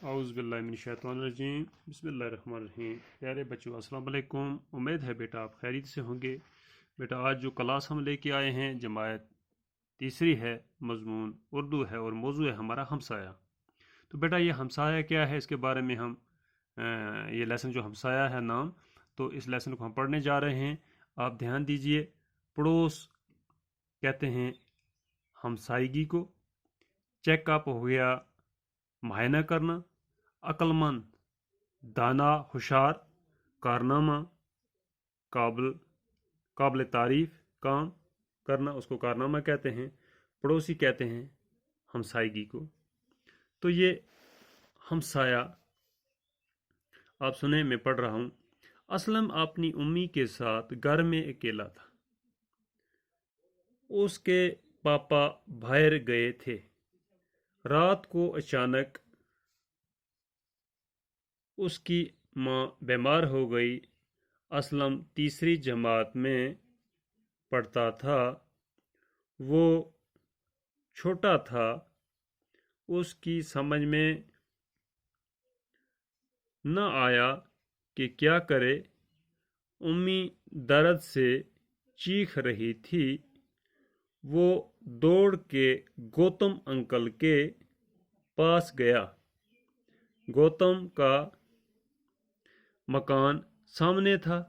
اعوذ باللہ من الشیطان الرجیم بسم اللہ الرحمن الرحیم۔ پیارے بچوں السلام علیکم، امید ہے بیٹا آپ خیریت سے ہوں گے۔ بیٹا آج جو کلاس ہم لے کے آئے ہیں جماعت تیسری ہے، مضمون اردو ہے اور موضوع ہے ہمارا ہمسایہ۔ تو بیٹا یہ ہمسایہ کیا ہے، اس کے بارے میں ہم یہ لیسن جو ہمسایہ ہے نام، تو اس لیسن کو ہم پڑھنے جا رہے ہیں۔ آپ دھیان دیجئے، پڑوس کہتے ہیں ہمسائیگی کو، چیک اپ ہو گیا معائنہ کرنا، عقل مند، دانا، ہوشیار، کارنامہ، قابل تعریف کام کرنا، اس کو کارنامہ کہتے ہیں۔ پڑوسی کہتے ہیں ہمسائیگی کو۔ تو یہ ہمسایہ آپ سنیں، میں پڑھ رہا ہوں۔ اسلم اپنی امی کے ساتھ گھر میں اکیلا تھا۔ اس کے پاپا باہر گئے تھے۔ رات کو اچانک اس کی ماں بیمار ہو گئی۔ اسلم تیسری جماعت میں پڑھتا تھا۔ وہ چھوٹا تھا، اس کی سمجھ میں نہ آیا کہ کیا کرے۔ امی درد سے چیخ رہی تھی۔ وہ دوڑ کے گوتم انکل کے پاس گیا۔ گوتم کا مکان سامنے تھا۔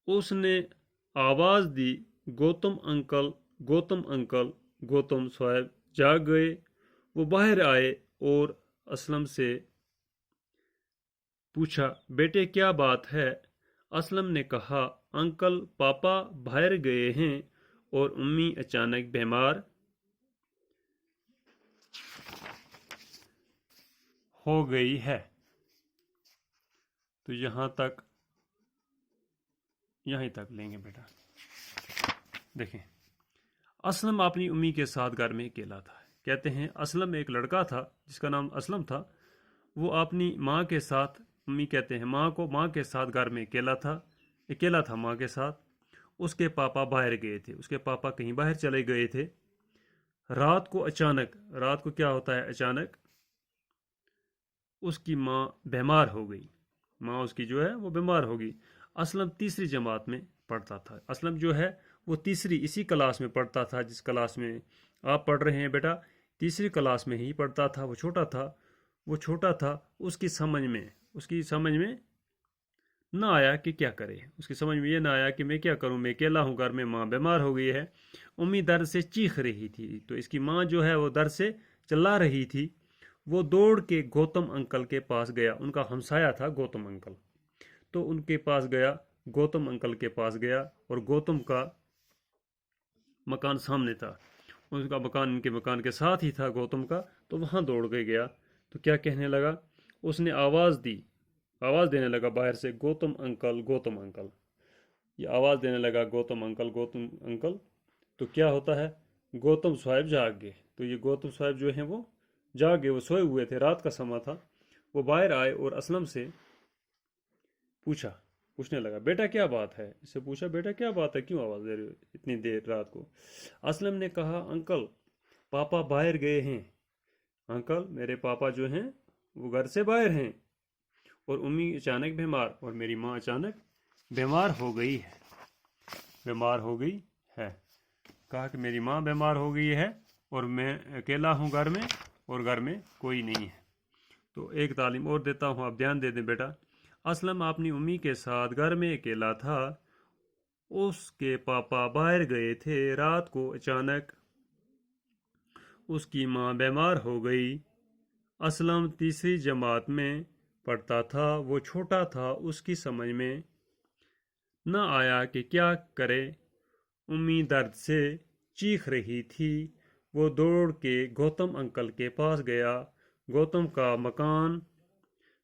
اس نے آواز دی، گوتم انکل، گوتم انکل۔ گوتم صاحب جاگ گئے۔ وہ باہر آئے اور اسلم سے پوچھا، بیٹے کیا بات ہے؟ اسلم نے کہا، انکل پاپا باہر گئے ہیں اور امی اچانک بیمار ہو گئی ہے۔ تو یہیں تک لیں گے بیٹا۔ دیکھیں، اسلم اپنی امی کے ساتھ گھر میں اکیلا تھا۔ کہتے ہیں اسلم ایک لڑکا تھا جس کا نام اسلم تھا۔ وہ اپنی ماں کے ساتھ، امی کہتے ہیں ماں کے ساتھ گھر میں اکیلا تھا ماں کے ساتھ۔ اس کے پاپا باہر گئے تھے، اس کے پاپا کہیں باہر چلے گئے تھے۔ رات کو کیا ہوتا ہے اچانک، اس کی ماں بیمار ہو گئی۔ ماں اس کی جو ہے وہ بیمار ہو گئی۔ اسلم تیسری جماعت میں پڑھتا تھا۔ اسلم جو ہے وہ تیسری اسی کلاس میں پڑھتا تھا جس کلاس میں آپ پڑھ رہے ہیں بیٹا، تیسری کلاس میں ہی پڑھتا تھا۔ وہ چھوٹا تھا، اس کی سمجھ میں نہ آیا کہ کیا کرے۔ اس کی سمجھ میں یہ نہ آیا کہ میں کیا کروں، میں اکیلا ہوں گھر میں، ماں بیمار ہو گئی ہے۔ امی درد سے چیخ رہی تھی، تو اس کی ماں جو ہے وہ درد سے چلا رہی تھی۔ وہ دوڑ کے گوتم انکل کے پاس گیا۔ ان کا ہمسایہ تھا گوتم انکل، تو ان کے پاس گیا، گوتم انکل کے پاس گیا، اور گوتم کا مکان سامنے تھا۔ ان کا مکان ان کے مکان کے ساتھ ہی تھا گوتم کا، تو وہاں دوڑ کے گیا۔ تو کیا کہنے لگا، اس نے آواز دینے لگا باہر سے، گوتم انکل، گوتم انکل۔ یہ آواز دینے لگا گوتم انکل، گوتم انکل۔ تو کیا ہوتا ہے، گوتم صاحب جاگ گئے۔ تو یہ گوتم صاحب جو ہیں وہ جاگ گئے، وہ سوئے ہوئے تھے، رات کا سماں تھا۔ وہ باہر آئے اور اسلم سے پوچھنے لگا، بیٹا کیا بات ہے؟ اس سے پوچھا، بیٹا کیا بات ہے، کیوں آواز دے رہے ہو اتنی دیر رات کو؟ اسلم نے کہا، انکل پاپا باہر گئے ہیں۔ انکل میرے پاپا جو ہیں وہ گھر سے باہر ہیں، اور امی اچانک بیمار، اور میری ماں اچانک بیمار ہو گئی ہے۔ کہا کہ میری ماں بیمار ہو گئی ہے اور میں اکیلا ہوں گھر میں، اور گھر میں کوئی نہیں ہے۔ تو ایک تعلیم اور دیتا ہوں، آپ دھیان دے دیں بیٹا۔ اسلم اپنی امی کے ساتھ گھر میں اکیلا تھا۔ اس کے پاپا باہر گئے تھے۔ رات کو اچانک اس کی ماں بیمار ہو گئی۔ اسلم تیسری جماعت میں پڑھتا تھا۔ وہ چھوٹا تھا، اس کی سمجھ میں نہ آیا کہ کیا کرے۔ امی درد سے چیخ رہی تھی۔ وہ دوڑ کے گوتم انکل کے پاس گیا۔ گوتم کا مکان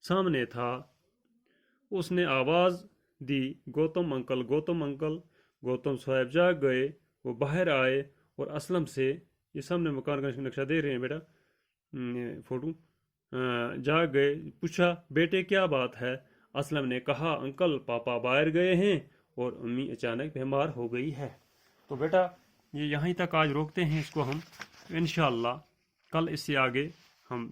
سامنے تھا۔ اس نے آواز دی، گوتم انکل، گوتم انکل۔ گوتم صاحب جاگ گئے، وہ باہر آئے اور اسلم سے، یہ سامنے مکان کا نقشہ دے رہے ہیں بیٹا، فوٹو، جاگ گئے، پوچھا، بیٹے کیا بات ہے؟ اسلم نے کہا، انکل پاپا باہر گئے ہیں اور امی اچانک بیمار ہو گئی ہے۔ تو بیٹا یہ یہیں تک آج روکتے ہیں اس کو ہم، انشاءاللہ کل اس سے آگے ہم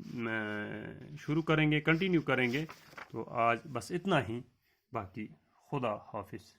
شروع کریں گے، کنٹینیو کریں گے. تو آج بس اتنا ہی، باقی خدا حافظ.